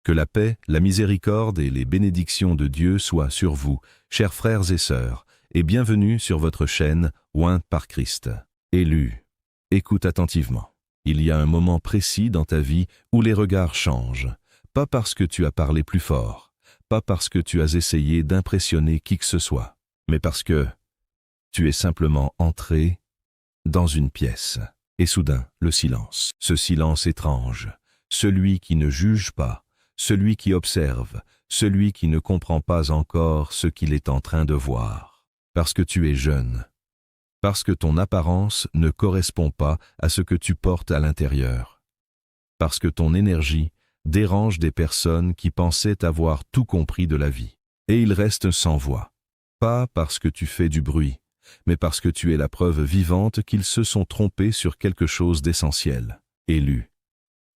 Que la paix, la miséricorde et les bénédictions de Dieu soient sur vous, chers frères et sœurs, et bienvenue sur votre chaîne Ointe par Christ. Élu, écoute attentivement. Il y a un moment précis dans ta vie où les regards changent, pas parce que tu as parlé plus fort, pas parce que tu as essayé d'impressionner qui que ce soit, mais parce que tu es simplement entré dans une pièce. Et soudain, le silence, ce silence étrange, celui qui ne juge pas, celui qui observe, celui qui ne comprend pas encore ce qu'il est en train de voir. Parce que tu es jeune, parce que ton apparence ne correspond pas à ce que tu portes à l'intérieur, parce que ton énergie dérange des personnes qui pensaient avoir tout compris de la vie. Et ils restent sans voix, pas parce que tu fais du bruit, mais parce que tu es la preuve vivante qu'ils se sont trompés sur quelque chose d'essentiel. Élu,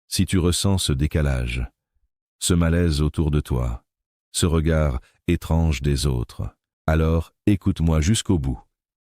si tu ressens ce décalage, ce malaise autour de toi, ce regard étrange des autres, alors écoute-moi jusqu'au bout.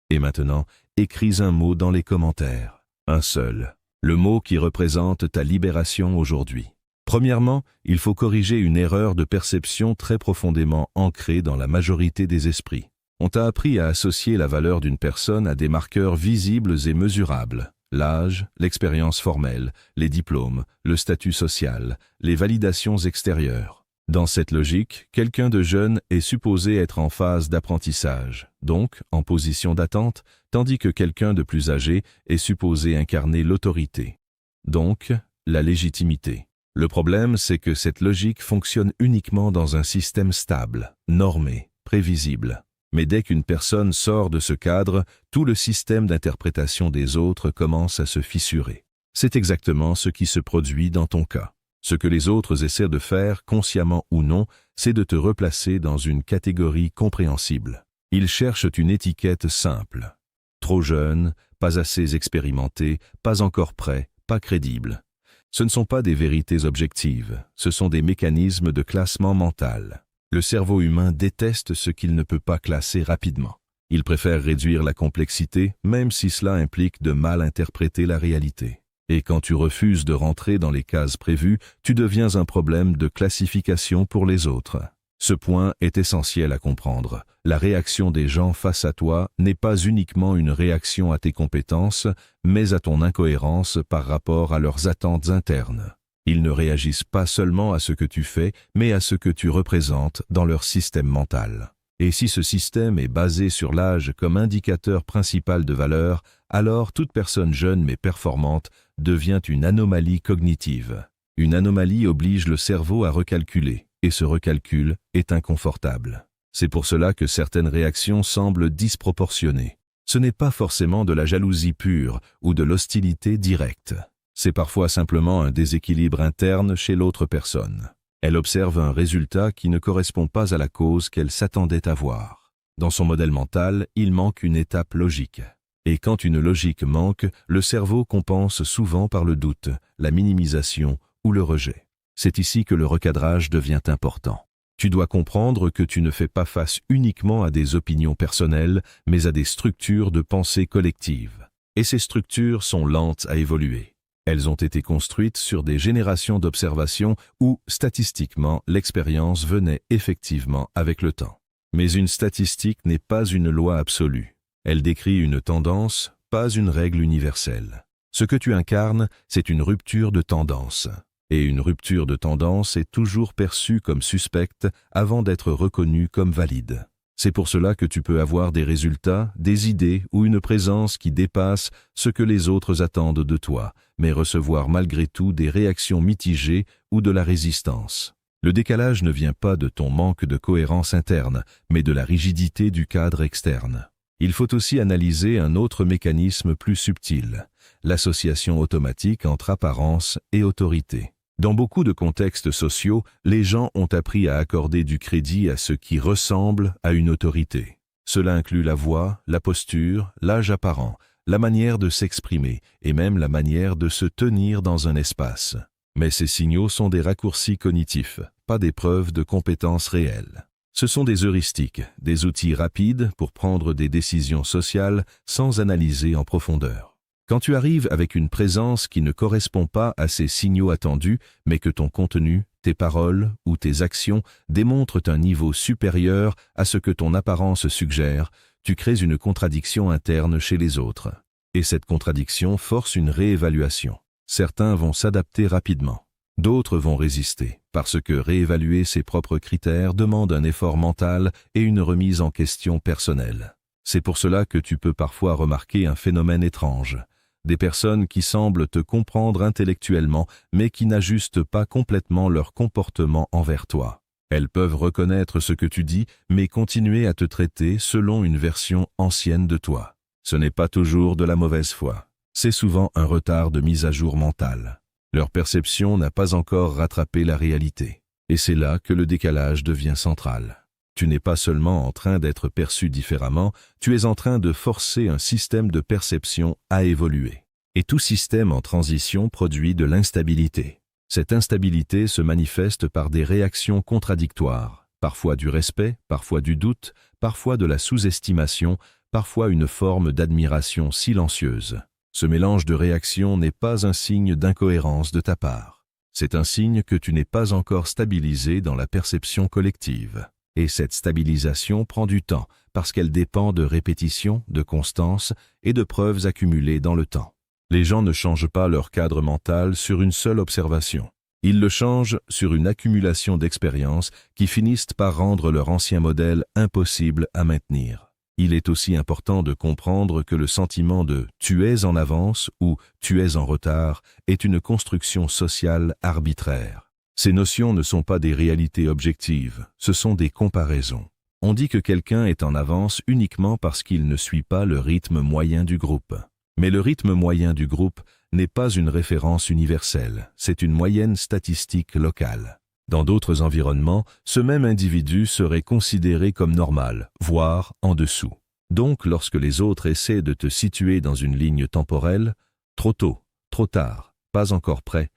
Et maintenant, écris un mot dans les commentaires, un seul, le mot qui représente ta libération aujourd'hui. Premièrement, il faut corriger une erreur de perception très profondément ancrée dans la majorité des esprits. On t'a appris à associer la valeur d'une personne à des marqueurs visibles et mesurables. L'âge, l'expérience formelle, les diplômes, le statut social, les validations extérieures. Dans cette logique, quelqu'un de jeune est supposé être en phase d'apprentissage, donc en position d'attente, tandis que quelqu'un de plus âgé est supposé incarner l'autorité, donc la légitimité. Le problème, c'est que cette logique fonctionne uniquement dans un système stable, normé, prévisible. Mais dès qu'une personne sort de ce cadre, tout le système d'interprétation des autres commence à se fissurer. C'est exactement ce qui se produit dans ton cas. Ce que les autres essaient de faire, consciemment ou non, c'est de te replacer dans une catégorie compréhensible. Ils cherchent une étiquette simple. Trop jeune, pas assez expérimenté, pas encore prêt, pas crédible. Ce ne sont pas des vérités objectives, ce sont des mécanismes de classement mental. Le cerveau humain déteste ce qu'il ne peut pas classer rapidement. Il préfère réduire la complexité, même si cela implique de mal interpréter la réalité. Et quand tu refuses de rentrer dans les cases prévues, tu deviens un problème de classification pour les autres. Ce point est essentiel à comprendre. La réaction des gens face à toi n'est pas uniquement une réaction à tes compétences, mais à ton incohérence par rapport à leurs attentes internes. Ils ne réagissent pas seulement à ce que tu fais, mais à ce que tu représentes dans leur système mental. Et si ce système est basé sur l'âge comme indicateur principal de valeur, alors toute personne jeune mais performante devient une anomalie cognitive. Une anomalie oblige le cerveau à recalculer, et ce recalcul est inconfortable. C'est pour cela que certaines réactions semblent disproportionnées. Ce n'est pas forcément de la jalousie pure ou de l'hostilité directe. C'est parfois simplement un déséquilibre interne chez l'autre personne. Elle observe un résultat qui ne correspond pas à la cause qu'elle s'attendait à voir. Dans son modèle mental, il manque une étape logique. Et quand une logique manque, le cerveau compense souvent par le doute, la minimisation ou le rejet. C'est ici que le recadrage devient important. Tu dois comprendre que tu ne fais pas face uniquement à des opinions personnelles, mais à des structures de pensée collective. Et ces structures sont lentes à évoluer. Elles ont été construites sur des générations d'observations où, statistiquement, l'expérience venait effectivement avec le temps. Mais une statistique n'est pas une loi absolue. Elle décrit une tendance, pas une règle universelle. Ce que tu incarnes, c'est une rupture de tendance. Et une rupture de tendance est toujours perçue comme suspecte avant d'être reconnue comme valide. C'est pour cela que tu peux avoir des résultats, des idées ou une présence qui dépasse ce que les autres attendent de toi, mais recevoir malgré tout des réactions mitigées ou de la résistance. Le décalage ne vient pas de ton manque de cohérence interne, mais de la rigidité du cadre externe. Il faut aussi analyser un autre mécanisme plus subtil, l'association automatique entre apparence et autorité. Dans beaucoup de contextes sociaux, les gens ont appris à accorder du crédit à ce qui ressemble à une autorité. Cela inclut la voix, la posture, l'âge apparent, la manière de s'exprimer et même la manière de se tenir dans un espace. Mais ces signaux sont des raccourcis cognitifs, pas des preuves de compétences réelles. Ce sont des heuristiques, des outils rapides pour prendre des décisions sociales sans analyser en profondeur. Quand tu arrives avec une présence qui ne correspond pas à ces signaux attendus, mais que ton contenu, tes paroles ou tes actions démontrent un niveau supérieur à ce que ton apparence suggère, tu crées une contradiction interne chez les autres. Et cette contradiction force une réévaluation. Certains vont s'adapter rapidement. D'autres vont résister, parce que réévaluer ses propres critères demande un effort mental et une remise en question personnelle. C'est pour cela que tu peux parfois remarquer un phénomène étrange. Des personnes qui semblent te comprendre intellectuellement, mais qui n'ajustent pas complètement leur comportement envers toi. Elles peuvent reconnaître ce que tu dis, mais continuer à te traiter selon une version ancienne de toi. Ce n'est pas toujours de la mauvaise foi. C'est souvent un retard de mise à jour mentale. Leur perception n'a pas encore rattrapé la réalité. Et c'est là que le décalage devient central. Tu n'es pas seulement en train d'être perçu différemment, tu es en train de forcer un système de perception à évoluer. Et tout système en transition produit de l'instabilité. Cette instabilité se manifeste par des réactions contradictoires, parfois du respect, parfois du doute, parfois de la sous-estimation, parfois une forme d'admiration silencieuse. Ce mélange de réactions n'est pas un signe d'incohérence de ta part. C'est un signe que tu n'es pas encore stabilisé dans la perception collective. Et cette stabilisation prend du temps parce qu'elle dépend de répétition, de constance et de preuves accumulées dans le temps. Les gens ne changent pas leur cadre mental sur une seule observation. Ils le changent sur une accumulation d'expériences qui finissent par rendre leur ancien modèle impossible à maintenir. Il est aussi important de comprendre que le sentiment de « tu es en avance » ou « tu es en retard » est une construction sociale arbitraire. Ces notions ne sont pas des réalités objectives, ce sont des comparaisons. On dit que quelqu'un est en avance uniquement parce qu'il ne suit pas le rythme moyen du groupe. Mais le rythme moyen du groupe n'est pas une référence universelle, c'est une moyenne statistique locale. Dans d'autres environnements, ce même individu serait considéré comme normal, voire en dessous. Donc, lorsque les autres essaient de te situer dans une ligne temporelle, trop tôt, trop tard, pas encore prêt,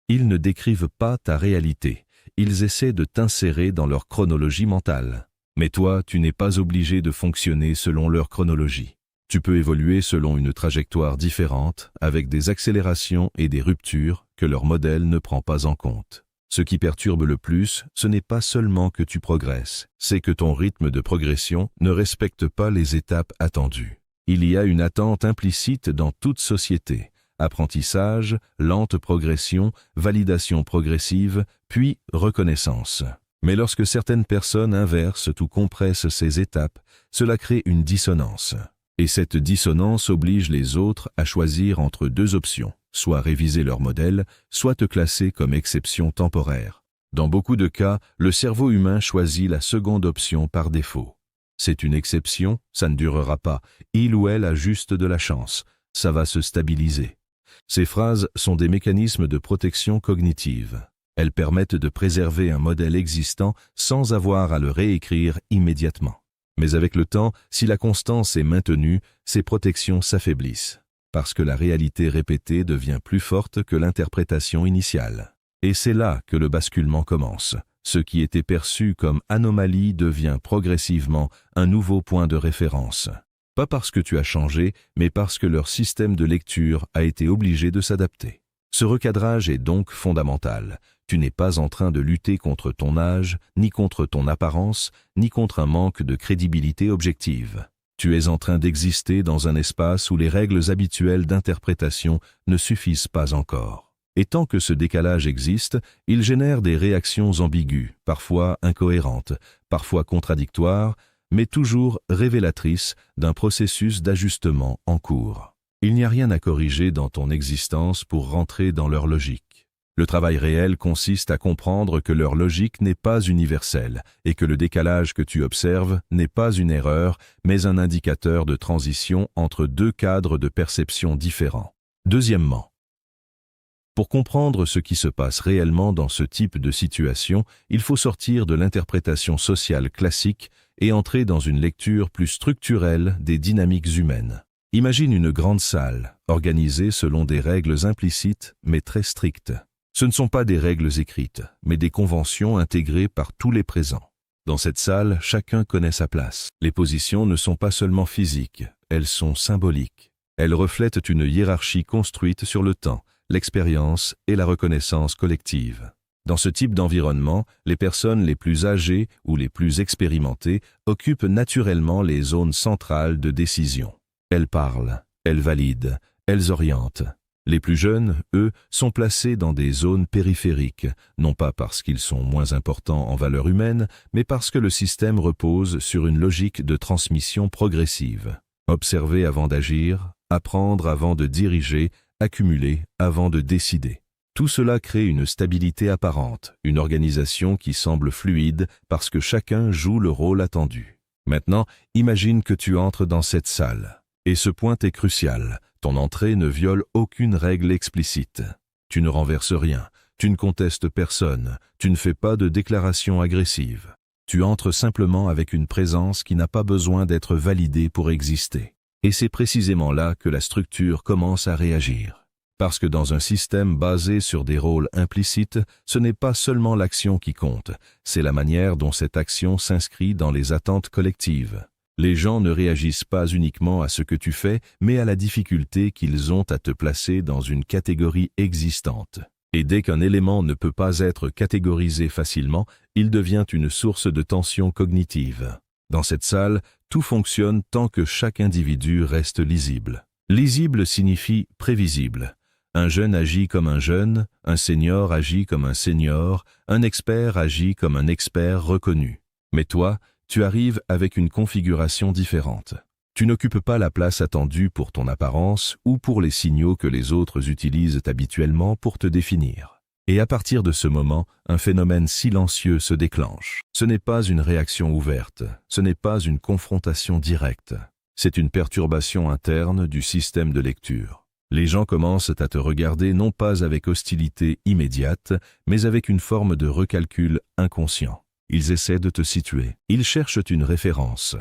ils ne décrivent pas ta réalité, ils essaient de t'insérer dans leur chronologie mentale. Mais toi, tu n'es pas obligé de fonctionner selon leur chronologie. Tu peux évoluer selon une trajectoire différente, avec des accélérations et des ruptures que leur modèle ne prend pas en compte. Ce qui perturbe le plus, ce n'est pas seulement que tu progresses, c'est que ton rythme de progression ne respecte pas les étapes attendues. Il y a une attente implicite dans toute société. Apprentissage, lente progression, validation progressive, puis reconnaissance. Mais lorsque certaines personnes inversent ou compressent ces étapes, cela crée une dissonance. Et cette dissonance oblige les autres à choisir entre deux options, soit réviser leur modèle, soit te classer comme exception temporaire. Dans beaucoup de cas, le cerveau humain choisit la seconde option par défaut. C'est une exception, ça ne durera pas, il ou elle a juste de la chance, ça va se stabiliser. Ces phrases sont des mécanismes de protection cognitive. Elles permettent de préserver un modèle existant sans avoir à le réécrire immédiatement. Mais avec le temps, si la constance est maintenue, ces protections s'affaiblissent, parce que la réalité répétée devient plus forte que l'interprétation initiale. Et c'est là que le basculement commence. Ce qui était perçu comme anomalie devient progressivement un nouveau point de référence. Pas parce que tu as changé, mais parce que leur système de lecture a été obligé de s'adapter. Ce recadrage est donc fondamental. Tu n'es pas en train de lutter contre ton âge, ni contre ton apparence, ni contre un manque de crédibilité objective. Tu es en train d'exister dans un espace où les règles habituelles d'interprétation ne suffisent pas encore. Et tant que ce décalage existe, il génère des réactions ambiguës, parfois incohérentes, parfois contradictoires, mais toujours révélatrices d'un processus d'ajustement en cours. Il n'y a rien à corriger dans ton existence pour rentrer dans leur logique. Le travail réel consiste à comprendre que leur logique n'est pas universelle et que le décalage que tu observes n'est pas une erreur, mais un indicateur de transition entre deux cadres de perception différents. Deuxièmement, pour comprendre ce qui se passe réellement dans ce type de situation, il faut sortir de l'interprétation sociale classique et entrer dans une lecture plus structurelle des dynamiques humaines. Imagine une grande salle, organisée selon des règles implicites mais très strictes. Ce ne sont pas des règles écrites, mais des conventions intégrées par tous les présents. Dans cette salle, chacun connaît sa place. Les positions ne sont pas seulement physiques, elles sont symboliques. Elles reflètent une hiérarchie construite sur le temps, l'expérience et la reconnaissance collective. Dans ce type d'environnement, les personnes les plus âgées ou les plus expérimentées occupent naturellement les zones centrales de décision. Elles parlent, elles valident, elles orientent. Les plus jeunes, eux, sont placés dans des zones périphériques, non pas parce qu'ils sont moins importants en valeur humaine, mais parce que le système repose sur une logique de transmission progressive. Observer avant d'agir, apprendre avant de diriger, accumuler avant de décider. Tout cela crée une stabilité apparente, une organisation qui semble fluide parce que chacun joue le rôle attendu. Maintenant, imagine que tu entres dans cette salle. Et ce point est crucial. Ton entrée ne viole aucune règle explicite. Tu ne renverses rien, tu ne contestes personne, tu ne fais pas de déclaration agressive. Tu entres simplement avec une présence qui n'a pas besoin d'être validée pour exister. Et c'est précisément là que la structure commence à réagir. Parce que dans un système basé sur des rôles implicites, ce n'est pas seulement l'action qui compte, c'est la manière dont cette action s'inscrit dans les attentes collectives. Les gens ne réagissent pas uniquement à ce que tu fais, mais à la difficulté qu'ils ont à te placer dans une catégorie existante. Et dès qu'un élément ne peut pas être catégorisé facilement, il devient une source de tension cognitive. Dans cette salle, tout fonctionne tant que chaque individu reste lisible. Lisible signifie prévisible. Un jeune agit comme un jeune, un senior agit comme un senior, un expert agit comme un expert reconnu. Mais toi, tu arrives avec une configuration différente. Tu n'occupes pas la place attendue pour ton apparence ou pour les signaux que les autres utilisent habituellement pour te définir. Et à partir de ce moment, un phénomène silencieux se déclenche. Ce n'est pas une réaction ouverte, ce n'est pas une confrontation directe. C'est une perturbation interne du système de lecture. Les gens commencent à te regarder non pas avec hostilité immédiate, mais avec une forme de recalcul inconscient. Ils essaient de te situer. Ils cherchent une référence.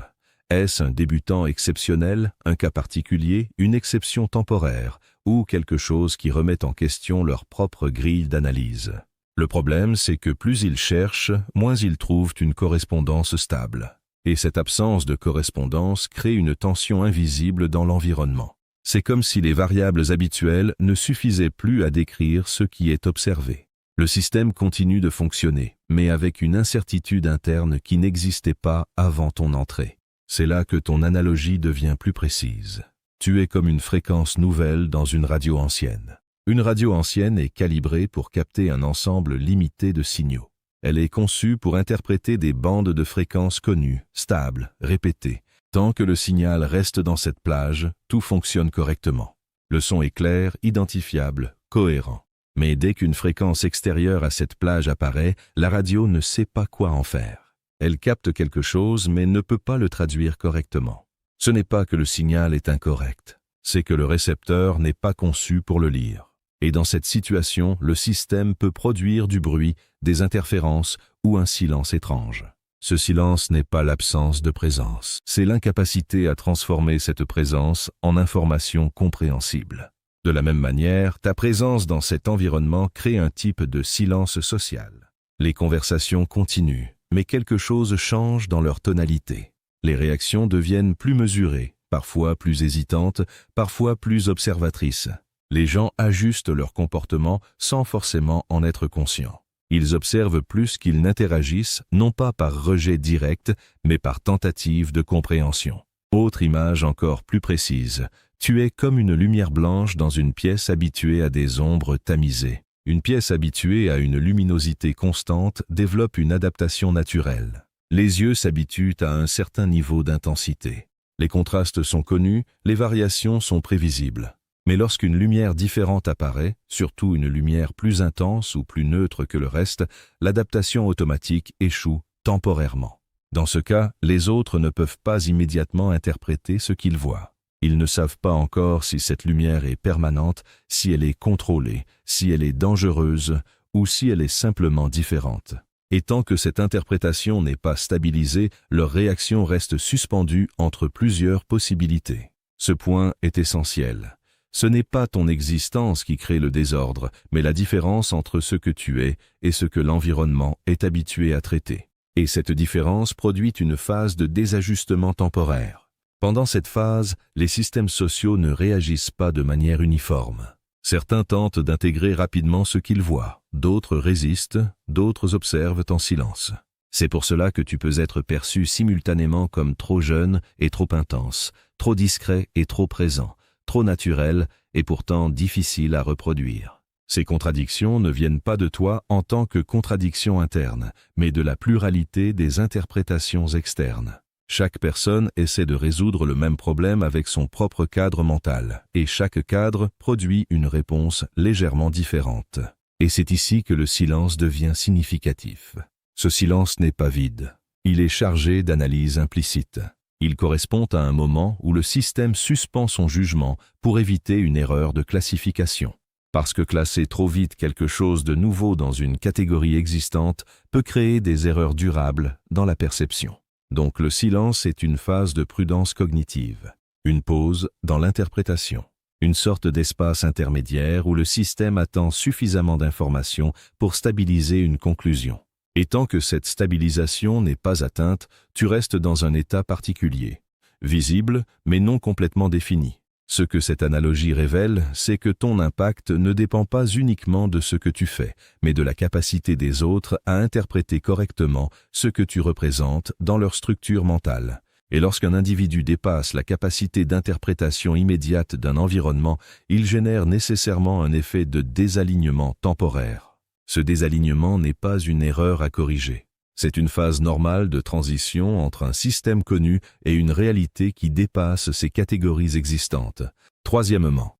Est-ce un débutant exceptionnel, un cas particulier, une exception temporaire, ou quelque chose qui remet en question leur propre grille d'analyse? Le problème, c'est que plus ils cherchent, moins ils trouvent une correspondance stable. Et cette absence de correspondance crée une tension invisible dans l'environnement. C'est comme si les variables habituelles ne suffisaient plus à décrire ce qui est observé. Le système continue de fonctionner, mais avec une incertitude interne qui n'existait pas avant ton entrée. C'est là que ton analogie devient plus précise. Tu es comme une fréquence nouvelle dans une radio ancienne. Une radio ancienne est calibrée pour capter un ensemble limité de signaux. Elle est conçue pour interpréter des bandes de fréquences connues, stables, répétées. Tant que le signal reste dans cette plage, tout fonctionne correctement. Le son est clair, identifiable, cohérent. Mais dès qu'une fréquence extérieure à cette plage apparaît, la radio ne sait pas quoi en faire. Elle capte quelque chose mais ne peut pas le traduire correctement. Ce n'est pas que le signal est incorrect, c'est que le récepteur n'est pas conçu pour le lire. Et dans cette situation, le système peut produire du bruit, des interférences ou un silence étrange. Ce silence n'est pas l'absence de présence, c'est l'incapacité à transformer cette présence en information compréhensible. De la même manière, ta présence dans cet environnement crée un type de silence social. Les conversations continuent, mais quelque chose change dans leur tonalité. Les réactions deviennent plus mesurées, parfois plus hésitantes, parfois plus observatrices. Les gens ajustent leur comportement sans forcément en être conscients. Ils observent plus qu'ils n'interagissent, non pas par rejet direct, mais par tentative de compréhension. Autre image encore plus précise, tu es comme une lumière blanche dans une pièce habituée à des ombres tamisées. Une pièce habituée à une luminosité constante développe une adaptation naturelle. Les yeux s'habituent à un certain niveau d'intensité. Les contrastes sont connus, les variations sont prévisibles. Mais lorsqu'une lumière différente apparaît, surtout une lumière plus intense ou plus neutre que le reste, l'adaptation automatique échoue temporairement. Dans ce cas, les autres ne peuvent pas immédiatement interpréter ce qu'ils voient. Ils ne savent pas encore si cette lumière est permanente, si elle est contrôlée, si elle est dangereuse ou si elle est simplement différente. Et tant que cette interprétation n'est pas stabilisée, leur réaction reste suspendue entre plusieurs possibilités. Ce point est essentiel. Ce n'est pas ton existence qui crée le désordre, mais la différence entre ce que tu es et ce que l'environnement est habitué à traiter. Et cette différence produit une phase de désajustement temporaire. Pendant cette phase, les systèmes sociaux ne réagissent pas de manière uniforme. Certains tentent d'intégrer rapidement ce qu'ils voient, d'autres résistent, d'autres observent en silence. C'est pour cela que tu peux être perçu simultanément comme trop jeune et trop intense, trop discret et trop présent, trop naturel et pourtant difficile à reproduire. Ces contradictions ne viennent pas de toi en tant que contradiction interne, mais de la pluralité des interprétations externes. Chaque personne essaie de résoudre le même problème avec son propre cadre mental, et chaque cadre produit une réponse légèrement différente. Et c'est ici que le silence devient significatif. Ce silence n'est pas vide. Il est chargé d'analyse implicite. Il correspond à un moment où le système suspend son jugement pour éviter une erreur de classification. Parce que classer trop vite quelque chose de nouveau dans une catégorie existante peut créer des erreurs durables dans la perception. Donc le silence est une phase de prudence cognitive, une pause dans l'interprétation, une sorte d'espace intermédiaire où le système attend suffisamment d'informations pour stabiliser une conclusion. Et tant que cette stabilisation n'est pas atteinte, tu restes dans un état particulier, visible mais non complètement défini. Ce que cette analogie révèle, c'est que ton impact ne dépend pas uniquement de ce que tu fais, mais de la capacité des autres à interpréter correctement ce que tu représentes dans leur structure mentale. Et lorsqu'un individu dépasse la capacité d'interprétation immédiate d'un environnement, il génère nécessairement un effet de désalignement temporaire. Ce désalignement n'est pas une erreur à corriger. C'est une phase normale de transition entre un système connu et une réalité qui dépasse ces catégories existantes. Troisièmement,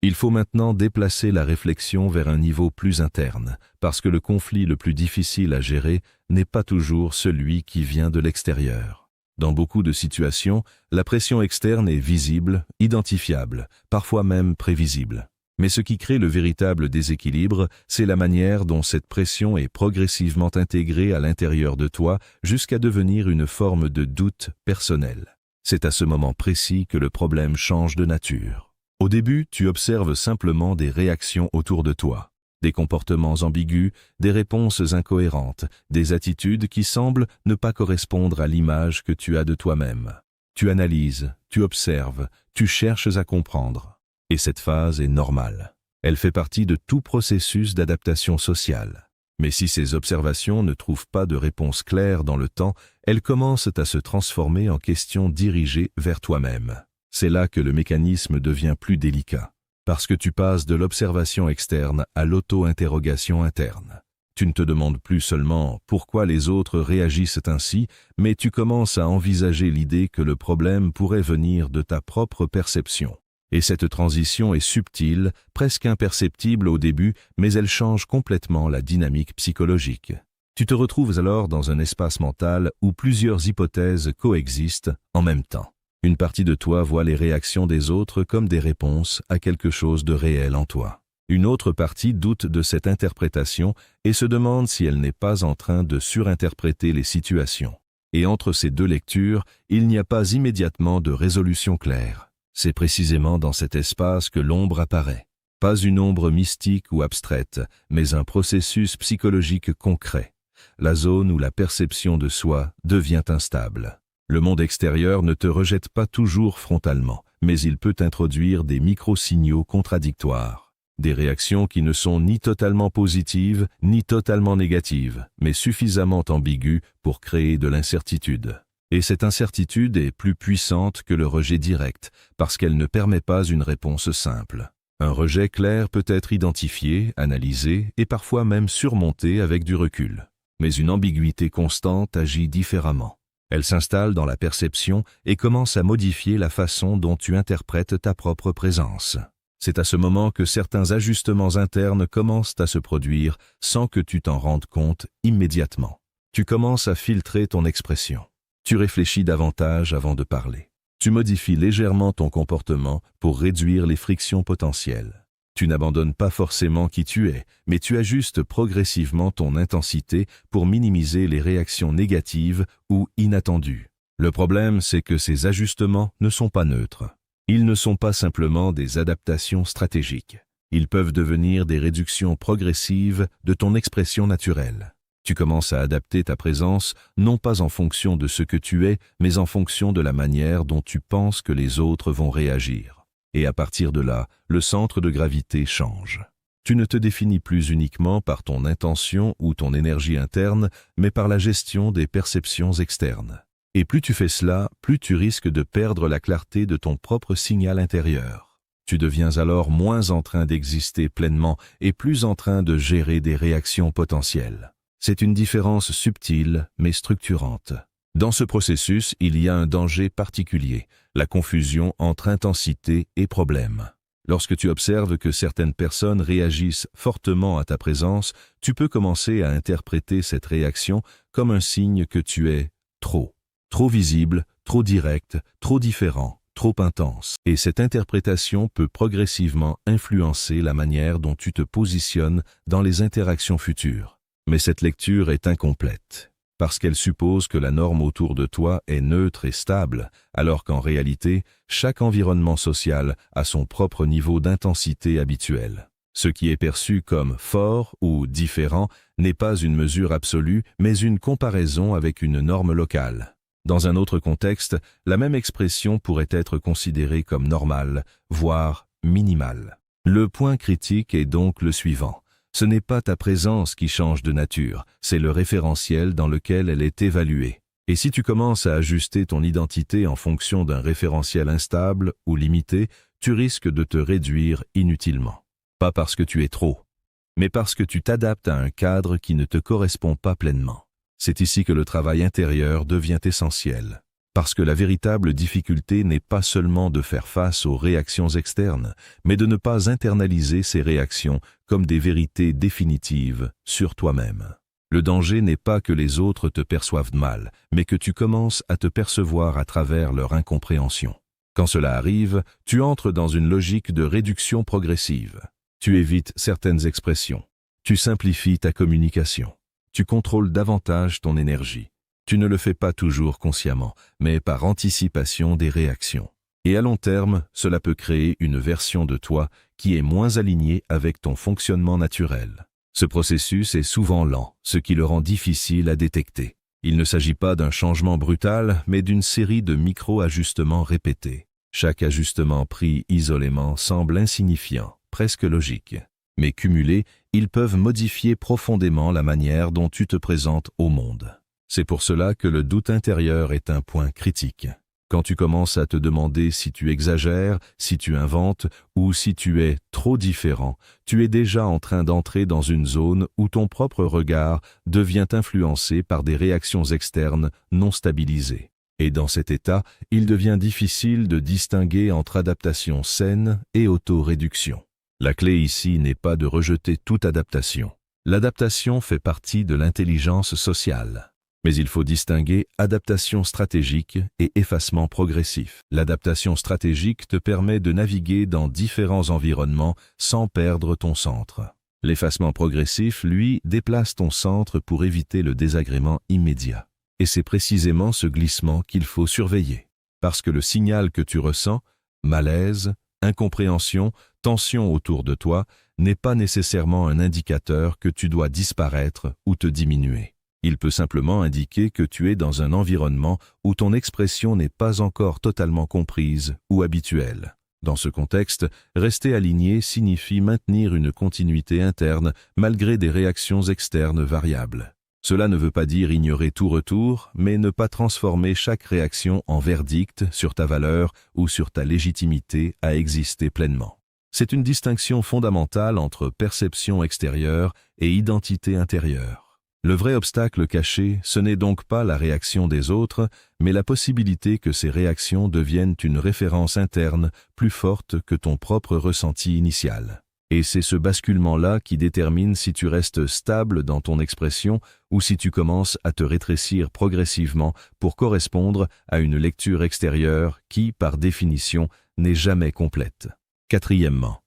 il faut maintenant déplacer la réflexion vers un niveau plus interne, parce que le conflit le plus difficile à gérer n'est pas toujours celui qui vient de l'extérieur. Dans beaucoup de situations, la pression externe est visible, identifiable, parfois même prévisible. Mais ce qui crée le véritable déséquilibre, c'est la manière dont cette pression est progressivement intégrée à l'intérieur de toi jusqu'à devenir une forme de doute personnel. C'est à ce moment précis que le problème change de nature. Au début, tu observes simplement des réactions autour de toi, des comportements ambigus, des réponses incohérentes, des attitudes qui semblent ne pas correspondre à l'image que tu as de toi-même. Tu analyses, tu observes, tu cherches à comprendre. Et cette phase est normale. Elle fait partie de tout processus d'adaptation sociale. Mais si ces observations ne trouvent pas de réponse claire dans le temps, elles commencent à se transformer en questions dirigées vers toi-même. C'est là que le mécanisme devient plus délicat, parce que tu passes de l'observation externe à l'auto-interrogation interne. Tu ne te demandes plus seulement pourquoi les autres réagissent ainsi, mais tu commences à envisager l'idée que le problème pourrait venir de ta propre perception. Et cette transition est subtile, presque imperceptible au début, mais elle change complètement la dynamique psychologique. Tu te retrouves alors dans un espace mental où plusieurs hypothèses coexistent en même temps. Une partie de toi voit les réactions des autres comme des réponses à quelque chose de réel en toi. Une autre partie doute de cette interprétation et se demande si elle n'est pas en train de surinterpréter les situations. Et entre ces deux lectures, il n'y a pas immédiatement de résolution claire. C'est précisément dans cet espace que l'ombre apparaît. Pas une ombre mystique ou abstraite, mais un processus psychologique concret. La zone où la perception de soi devient instable. Le monde extérieur ne te rejette pas toujours frontalement, mais il peut introduire des micro-signaux contradictoires. Des réactions qui ne sont ni totalement positives, ni totalement négatives, mais suffisamment ambiguës pour créer de l'incertitude. Et cette incertitude est plus puissante que le rejet direct, parce qu'elle ne permet pas une réponse simple. Un rejet clair peut être identifié, analysé et parfois même surmonté avec du recul. Mais une ambiguïté constante agit différemment. Elle s'installe dans la perception et commence à modifier la façon dont tu interprètes ta propre présence. C'est à ce moment que certains ajustements internes commencent à se produire sans que tu t'en rendes compte immédiatement. Tu commences à filtrer ton expression. Tu réfléchis davantage avant de parler. Tu modifies légèrement ton comportement pour réduire les frictions potentielles. Tu n'abandonnes pas forcément qui tu es, mais tu ajustes progressivement ton intensité pour minimiser les réactions négatives ou inattendues. Le problème, c'est que ces ajustements ne sont pas neutres. Ils ne sont pas simplement des adaptations stratégiques. Ils peuvent devenir des réductions progressives de ton expression naturelle. Tu commences à adapter ta présence, non pas en fonction de ce que tu es, mais en fonction de la manière dont tu penses que les autres vont réagir. Et à partir de là, le centre de gravité change. Tu ne te définis plus uniquement par ton intention ou ton énergie interne, mais par la gestion des perceptions externes. Et plus tu fais cela, plus tu risques de perdre la clarté de ton propre signal intérieur. Tu deviens alors moins en train d'exister pleinement et plus en train de gérer des réactions potentielles. C'est une différence subtile mais structurante. Dans ce processus, il y a un danger particulier, la confusion entre intensité et problème. Lorsque tu observes que certaines personnes réagissent fortement à ta présence, tu peux commencer à interpréter cette réaction comme un signe que tu es trop visible, trop direct, trop différent, trop intense. Et cette interprétation peut progressivement influencer la manière dont tu te positionnes dans les interactions futures. Mais cette lecture est incomplète, parce qu'elle suppose que la norme autour de toi est neutre et stable, alors qu'en réalité, chaque environnement social a son propre niveau d'intensité habituel. Ce qui est perçu comme fort ou différent n'est pas une mesure absolue, mais une comparaison avec une norme locale. Dans un autre contexte, la même expression pourrait être considérée comme normale, voire minimale. Le point critique est donc le suivant. Ce n'est pas ta présence qui change de nature, c'est le référentiel dans lequel elle est évaluée. Et si tu commences à ajuster ton identité en fonction d'un référentiel instable ou limité, tu risques de te réduire inutilement. Pas parce que tu es trop, mais parce que tu t'adaptes à un cadre qui ne te correspond pas pleinement. C'est ici que le travail intérieur devient essentiel. Parce que la véritable difficulté n'est pas seulement de faire face aux réactions externes, mais de ne pas internaliser ces réactions comme des vérités définitives sur toi-même. Le danger n'est pas que les autres te perçoivent mal, mais que tu commences à te percevoir à travers leur incompréhension. Quand cela arrive, tu entres dans une logique de réduction progressive. Tu évites certaines expressions. Tu simplifies ta communication. Tu contrôles davantage ton énergie. Tu ne le fais pas toujours consciemment, mais par anticipation des réactions. Et à long terme, cela peut créer une version de toi qui est moins alignée avec ton fonctionnement naturel. Ce processus est souvent lent, ce qui le rend difficile à détecter. Il ne s'agit pas d'un changement brutal, mais d'une série de micro-ajustements répétés. Chaque ajustement pris isolément semble insignifiant, presque logique. Mais cumulés, ils peuvent modifier profondément la manière dont tu te présentes au monde. C'est pour cela que le doute intérieur est un point critique. Quand tu commences à te demander si tu exagères, si tu inventes ou si tu es trop différent, tu es déjà en train d'entrer dans une zone où ton propre regard devient influencé par des réactions externes non stabilisées. Et dans cet état, il devient difficile de distinguer entre adaptation saine et auto-réduction. La clé ici n'est pas de rejeter toute adaptation. L'adaptation fait partie de l'intelligence sociale. Mais il faut distinguer adaptation stratégique et effacement progressif. L'adaptation stratégique te permet de naviguer dans différents environnements sans perdre ton centre. L'effacement progressif, lui, déplace ton centre pour éviter le désagrément immédiat. Et c'est précisément ce glissement qu'il faut surveiller. Parce que le signal que tu ressens, malaise, incompréhension, tension autour de toi, n'est pas nécessairement un indicateur que tu dois disparaître ou te diminuer. Il peut simplement indiquer que tu es dans un environnement où ton expression n'est pas encore totalement comprise ou habituelle. Dans ce contexte, rester aligné signifie maintenir une continuité interne malgré des réactions externes variables. Cela ne veut pas dire ignorer tout retour, mais ne pas transformer chaque réaction en verdict sur ta valeur ou sur ta légitimité à exister pleinement. C'est une distinction fondamentale entre perception extérieure et identité intérieure. Le vrai obstacle caché, ce n'est donc pas la réaction des autres, mais la possibilité que ces réactions deviennent une référence interne plus forte que ton propre ressenti initial. Et c'est ce basculement-là qui détermine si tu restes stable dans ton expression ou si tu commences à te rétrécir progressivement pour correspondre à une lecture extérieure qui, par définition, n'est jamais complète. Quatrièmement,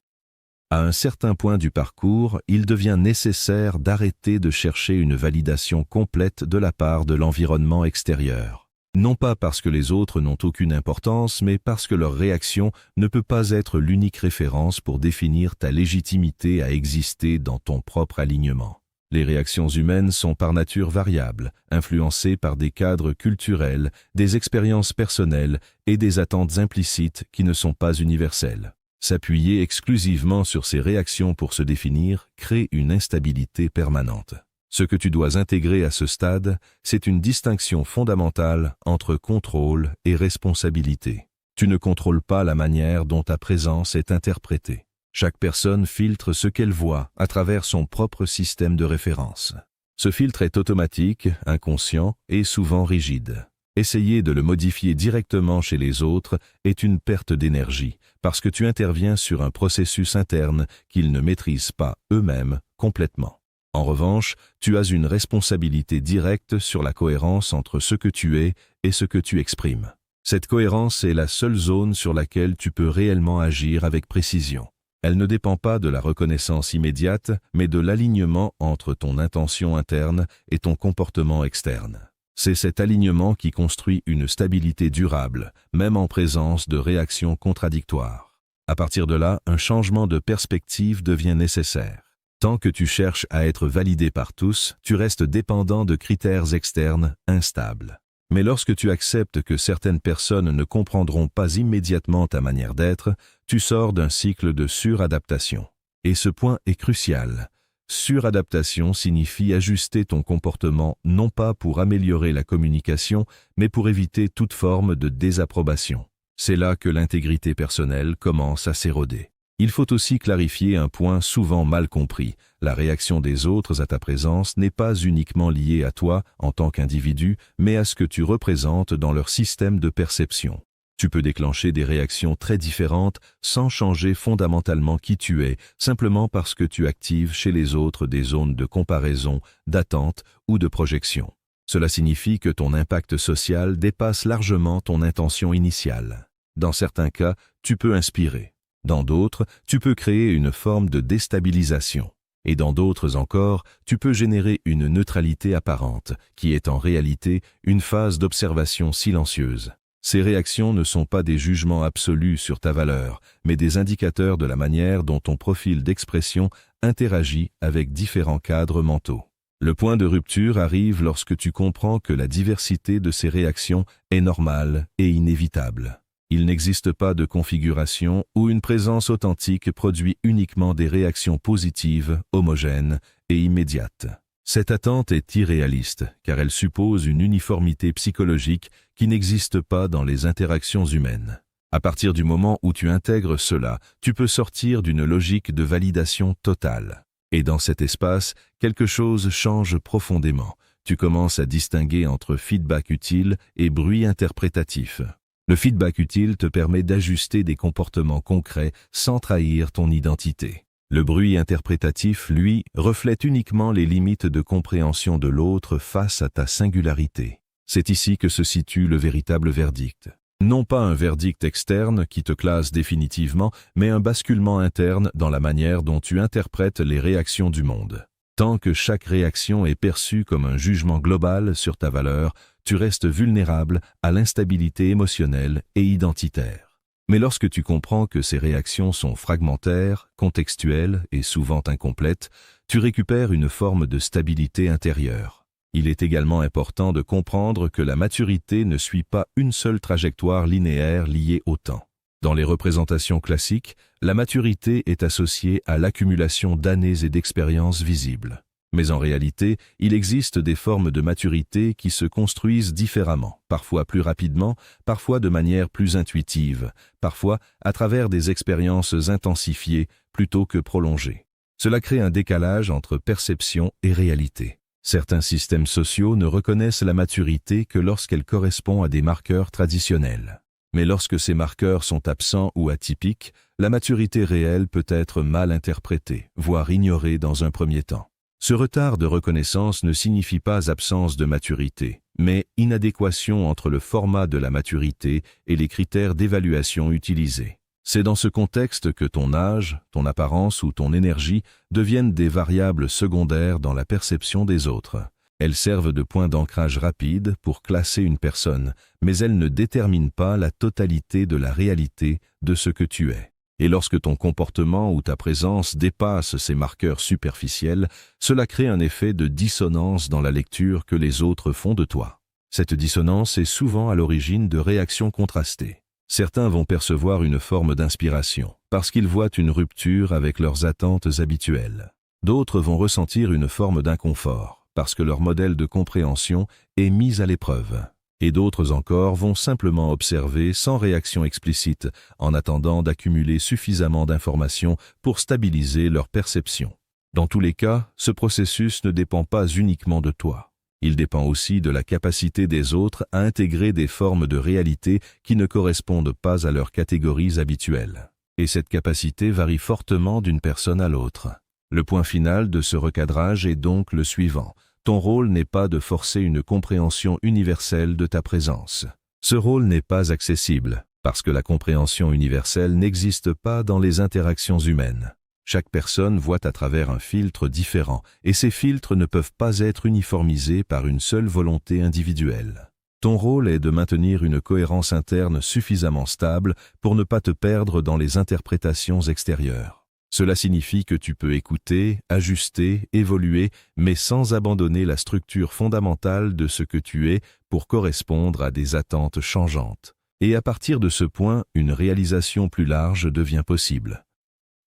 à un certain point du parcours, il devient nécessaire d'arrêter de chercher une validation complète de la part de l'environnement extérieur. Non pas parce que les autres n'ont aucune importance, mais parce que leur réaction ne peut pas être l'unique référence pour définir ta légitimité à exister dans ton propre alignement. Les réactions humaines sont par nature variables, influencées par des cadres culturels, des expériences personnelles et des attentes implicites qui ne sont pas universelles. S'appuyer exclusivement sur ces réactions pour se définir crée une instabilité permanente. Ce que tu dois intégrer à ce stade, c'est une distinction fondamentale entre contrôle et responsabilité. Tu ne contrôles pas la manière dont ta présence est interprétée. Chaque personne filtre ce qu'elle voit à travers son propre système de référence. Ce filtre est automatique, inconscient et souvent rigide. Essayer de le modifier directement chez les autres est une perte d'énergie, parce que tu interviens sur un processus interne qu'ils ne maîtrisent pas eux-mêmes complètement. En revanche, tu as une responsabilité directe sur la cohérence entre ce que tu es et ce que tu exprimes. Cette cohérence est la seule zone sur laquelle tu peux réellement agir avec précision. Elle ne dépend pas de la reconnaissance immédiate, mais de l'alignement entre ton intention interne et ton comportement externe. C'est cet alignement qui construit une stabilité durable, même en présence de réactions contradictoires. À partir de là, un changement de perspective devient nécessaire. Tant que tu cherches à être validé par tous, tu restes dépendant de critères externes instables. Mais lorsque tu acceptes que certaines personnes ne comprendront pas immédiatement ta manière d'être, tu sors d'un cycle de suradaptation. Et ce point est crucial. Suradaptation signifie ajuster ton comportement non pas pour améliorer la communication, mais pour éviter toute forme de désapprobation. C'est là que l'intégrité personnelle commence à s'éroder. Il faut aussi clarifier un point souvent mal compris. La réaction des autres à ta présence n'est pas uniquement liée à toi en tant qu'individu, mais à ce que tu représentes dans leur système de perception. Tu peux déclencher des réactions très différentes sans changer fondamentalement qui tu es, simplement parce que tu actives chez les autres des zones de comparaison, d'attente ou de projection. Cela signifie que ton impact social dépasse largement ton intention initiale. Dans certains cas, tu peux inspirer. Dans d'autres, tu peux créer une forme de déstabilisation. Et dans d'autres encore, tu peux générer une neutralité apparente, qui est en réalité une phase d'observation silencieuse. Ces réactions ne sont pas des jugements absolus sur ta valeur, mais des indicateurs de la manière dont ton profil d'expression interagit avec différents cadres mentaux. Le point de rupture arrive lorsque tu comprends que la diversité de ces réactions est normale et inévitable. Il n'existe pas de configuration où une présence authentique produit uniquement des réactions positives, homogènes et immédiates. Cette attente est irréaliste, car elle suppose une uniformité psychologique qui n'existe pas dans les interactions humaines. À partir du moment où tu intègres cela, tu peux sortir d'une logique de validation totale. Et dans cet espace, quelque chose change profondément. Tu commences à distinguer entre feedback utile et bruit interprétatif. Le feedback utile te permet d'ajuster des comportements concrets sans trahir ton identité. Le bruit interprétatif, lui, reflète uniquement les limites de compréhension de l'autre face à ta singularité. C'est ici que se situe le véritable verdict. Non pas un verdict externe qui te classe définitivement, mais un basculement interne dans la manière dont tu interprètes les réactions du monde. Tant que chaque réaction est perçue comme un jugement global sur ta valeur, tu restes vulnérable à l'instabilité émotionnelle et identitaire. Mais lorsque tu comprends que ces réactions sont fragmentaires, contextuelles et souvent incomplètes, tu récupères une forme de stabilité intérieure. Il est également important de comprendre que la maturité ne suit pas une seule trajectoire linéaire liée au temps. Dans les représentations classiques, la maturité est associée à l'accumulation d'années et d'expériences visibles. Mais en réalité, il existe des formes de maturité qui se construisent différemment, parfois plus rapidement, parfois de manière plus intuitive, parfois à travers des expériences intensifiées plutôt que prolongées. Cela crée un décalage entre perception et réalité. Certains systèmes sociaux ne reconnaissent la maturité que lorsqu'elle correspond à des marqueurs traditionnels. Mais lorsque ces marqueurs sont absents ou atypiques, la maturité réelle peut être mal interprétée, voire ignorée dans un premier temps. Ce retard de reconnaissance ne signifie pas absence de maturité, mais inadéquation entre le format de la maturité et les critères d'évaluation utilisés. C'est dans ce contexte que ton âge, ton apparence ou ton énergie deviennent des variables secondaires dans la perception des autres. Elles servent de point d'ancrage rapide pour classer une personne, mais elles ne déterminent pas la totalité de la réalité de ce que tu es. Et lorsque ton comportement ou ta présence dépasse ces marqueurs superficiels, cela crée un effet de dissonance dans la lecture que les autres font de toi. Cette dissonance est souvent à l'origine de réactions contrastées. Certains vont percevoir une forme d'inspiration, parce qu'ils voient une rupture avec leurs attentes habituelles. D'autres vont ressentir une forme d'inconfort, parce que leur modèle de compréhension est mis à l'épreuve. Et d'autres encore vont simplement observer sans réaction explicite, en attendant d'accumuler suffisamment d'informations pour stabiliser leur perception. Dans tous les cas, ce processus ne dépend pas uniquement de toi. Il dépend aussi de la capacité des autres à intégrer des formes de réalité qui ne correspondent pas à leurs catégories habituelles. Et cette capacité varie fortement d'une personne à l'autre. Le point final de ce recadrage est donc le suivant. Ton rôle n'est pas de forcer une compréhension universelle de ta présence. Ce rôle n'est pas accessible, parce que la compréhension universelle n'existe pas dans les interactions humaines. Chaque personne voit à travers un filtre différent, et ces filtres ne peuvent pas être uniformisés par une seule volonté individuelle. Ton rôle est de maintenir une cohérence interne suffisamment stable pour ne pas te perdre dans les interprétations extérieures. Cela signifie que tu peux écouter, ajuster, évoluer, mais sans abandonner la structure fondamentale de ce que tu es pour correspondre à des attentes changeantes. Et à partir de ce point, une réalisation plus large devient possible.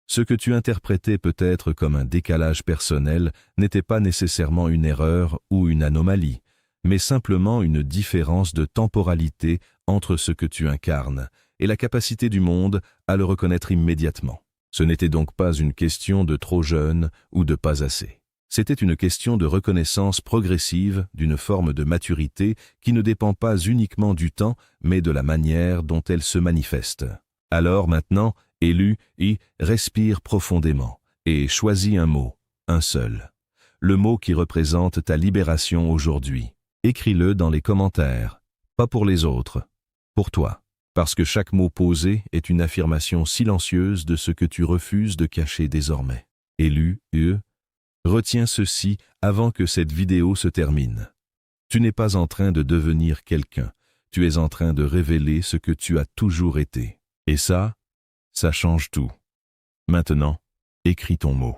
Ce que tu interprétais peut-être comme un décalage personnel n'était pas nécessairement une erreur ou une anomalie, mais simplement une différence de temporalité entre ce que tu incarnes et la capacité du monde à le reconnaître immédiatement. Ce n'était donc pas une question de trop jeune ou de pas assez. C'était une question de reconnaissance progressive d'une forme de maturité qui ne dépend pas uniquement du temps, mais de la manière dont elle se manifeste. Alors maintenant, élu, respire profondément et choisis un mot, un seul. Le mot qui représente ta libération aujourd'hui. Écris-le dans les commentaires, pas pour les autres, pour toi. Parce que chaque mot posé est une affirmation silencieuse de ce que tu refuses de cacher désormais. Élu, retiens ceci avant que cette vidéo se termine. Tu n'es pas en train de devenir quelqu'un, tu es en train de révéler ce que tu as toujours été. Et ça change tout. Maintenant, écris ton mot.